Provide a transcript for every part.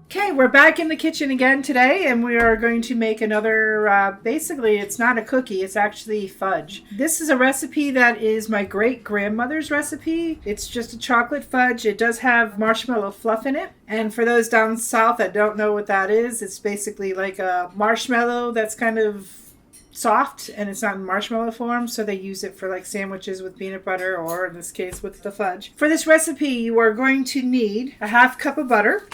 Okay, we're back in the kitchen again today, and we are going to make another, basically, it's not a cookie, it's actually fudge. This is a recipe that is my great-grandmother's recipe. It's just a chocolate fudge. It does have marshmallow fluff in it. And for those down south that don't know what that is, it's basically like a marshmallow that's kind of soft and it's not in marshmallow form, so they use it for like sandwiches with peanut butter, or in this case with the fudge. For this recipe, you are going to need a half cup of butter.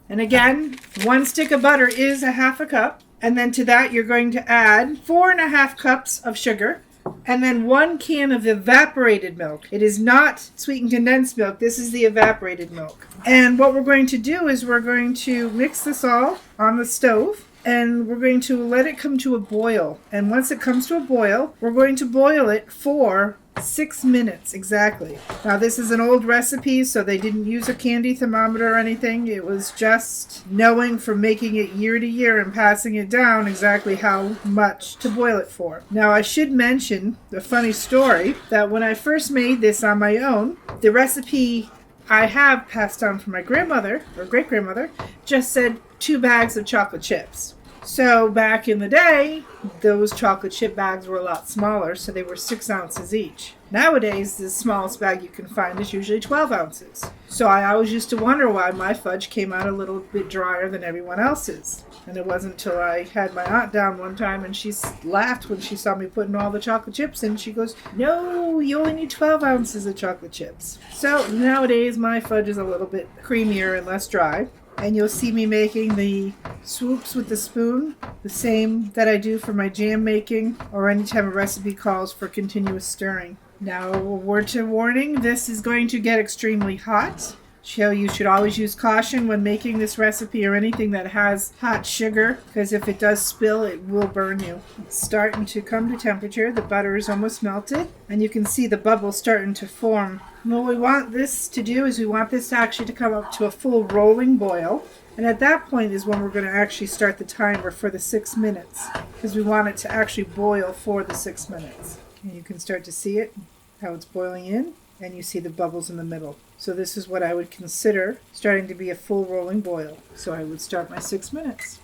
And again, 1 stick of butter is a half a cup. And then to that, you're going to add 4.5 cups of sugar. And then 1 can of evaporated milk. It is not sweetened condensed milk. This is the evaporated milk. And what we're going to do is we're going to mix this all on the stove. And we're going to let it come to a boil. And once it comes to a boil, we're going to boil it for 6 minutes exactly. Now this is an old recipe, so they didn't use a candy thermometer or anything. It was just knowing from making it year to year and passing it down exactly how much to boil it for. Now I should mention the funny story that when I first made this on my own, the recipe I have passed down from my grandmother or great-grandmother just said 2 bags of chocolate chips. So back in the day, those chocolate chip bags were a lot smaller, so they were 6 ounces each. Nowadays, the smallest bag you can find is usually 12 ounces. So I always used to wonder why my fudge came out a little bit drier than everyone else's. And it wasn't until I had my aunt down one time and she laughed when she saw me putting all the chocolate chips in. She goes, "No, you only need 12 ounces of chocolate chips." So nowadays, my fudge is a little bit creamier and less dry. And you'll see me making the swoops with the spoon, the same that I do for my jam making or anytime a recipe calls for continuous stirring. Now, a word to warning, this is going to get extremely hot. So you should always use caution when making this recipe or anything that has hot sugar, because if it does spill, it will burn you. It's starting to come to temperature. The butter is almost melted, and you can see the bubbles starting to form. And what we want this to do is we want this to actually to come up to a full rolling boil. And at that point is when we're going to actually start the timer for the 6 minutes, because we want it to actually boil for the 6 minutes. And you can start to see it, how it's boiling in, and you see the bubbles in the middle. So this is what I would consider starting to be a full rolling boil. So I would start my 6 minutes.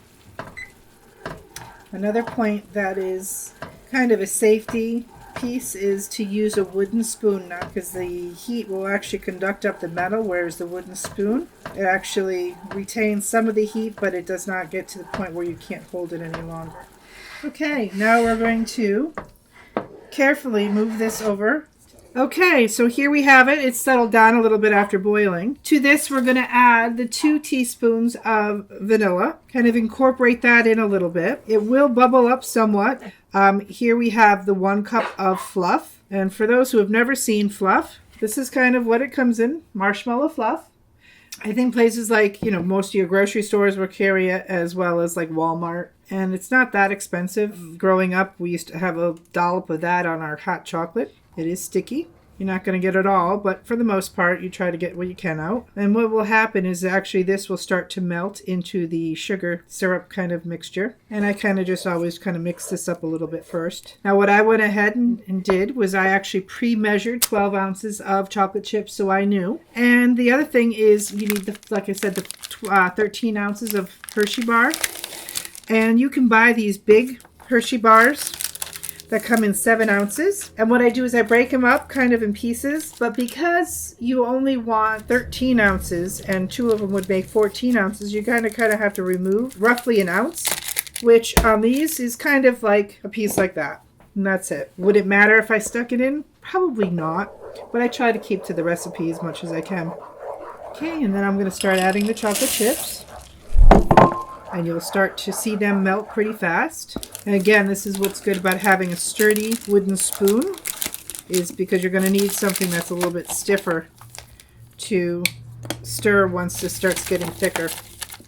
Another point that is kind of a safety piece is to use a wooden spoon now, because the heat will actually conduct up the metal, whereas the wooden spoon, it actually retains some of the heat, but it does not get to the point where you can't hold it any longer. Okay, now we're going to carefully move this over. Okay, so here we have it. It's settled down a little bit after boiling. To this, we're going to add the 2 teaspoons of vanilla. Kind of incorporate that in a little bit. It will bubble up somewhat. Here we have the 1 cup of fluff. And for those who have never seen fluff, this is kind of what it comes in, marshmallow fluff. I think places like, most of your grocery stores will carry it, as well as like Walmart. And it's not that expensive. Growing up, we used to have a dollop of that on our hot chocolate. It is sticky. You're not going to get it all, but for the most part, you try to get what you can out. And what will happen is actually this will start to melt into the sugar syrup kind of mixture. And I kind of just always kind of mix this up a little bit first. Now, what I went ahead and did was I actually pre-measured 12 ounces of chocolate chips, so I knew. And the other thing is you need, like I said, the 13 ounces of Hershey bar. And you can buy these big Hershey bars that come in 7 ounces. And what I do is I break them up kind of in pieces, but because you only want 13 ounces and 2 of them would make 14 ounces, you kind of have to remove roughly an ounce, which on these is kind of like a piece like that. And that's it. Would it matter if I stuck it in? Probably not, but I try to keep to the recipe as much as I can. Okay, and then I'm going to start adding the chocolate chips. And you'll start to see them melt pretty fast. And again, this is what's good about having a sturdy wooden spoon, is because you're going to need something that's a little bit stiffer to stir once this starts getting thicker.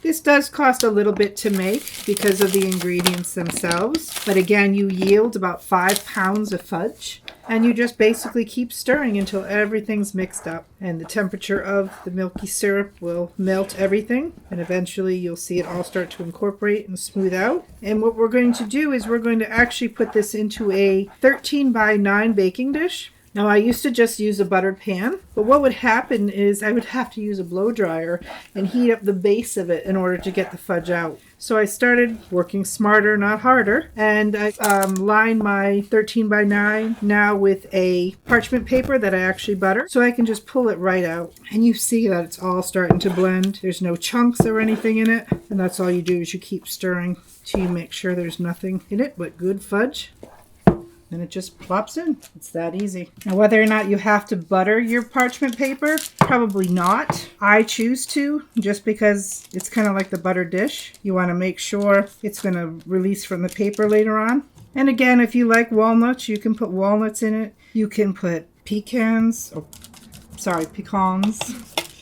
This does cost a little bit to make because of the ingredients themselves. But again, you yield about 5 pounds of fudge. And you just basically keep stirring until everything's mixed up. And the temperature of the milky syrup will melt everything. And eventually you'll see it all start to incorporate and smooth out. And what we're going to do is we're going to actually put this into a 13 by 9 baking dish. Now, I used to just use a buttered pan, but what would happen is I would have to use a blow dryer and heat up the base of it in order to get the fudge out. So I started working smarter, not harder, and I lined my 13 by 9 now with a parchment paper that I actually butter, so I can just pull it right out. And you see that it's all starting to blend. There's no chunks or anything in it, and that's all you do is you keep stirring till you make sure there's nothing in it but good fudge. And it just plops in. It's that easy. Now, whether or not you have to butter your parchment paper, probably not. I choose to, just because it's kind of like the butter dish. You want to make sure it's going to release from the paper later on. And again, if you like walnuts, you can put walnuts in it. You can put pecans,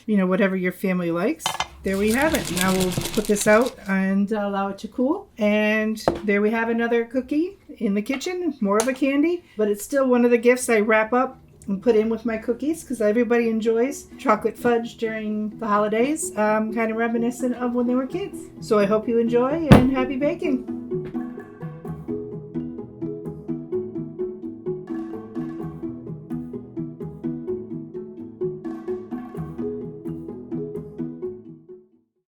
whatever your family likes. There we have it. Now we'll put this out and allow it to cool. And there we have another cookie in the kitchen, more of a candy, but it's still one of the gifts I wrap up and put in with my cookies because everybody enjoys chocolate fudge during the holidays, kind of reminiscent of when they were kids. So I hope you enjoy and happy baking.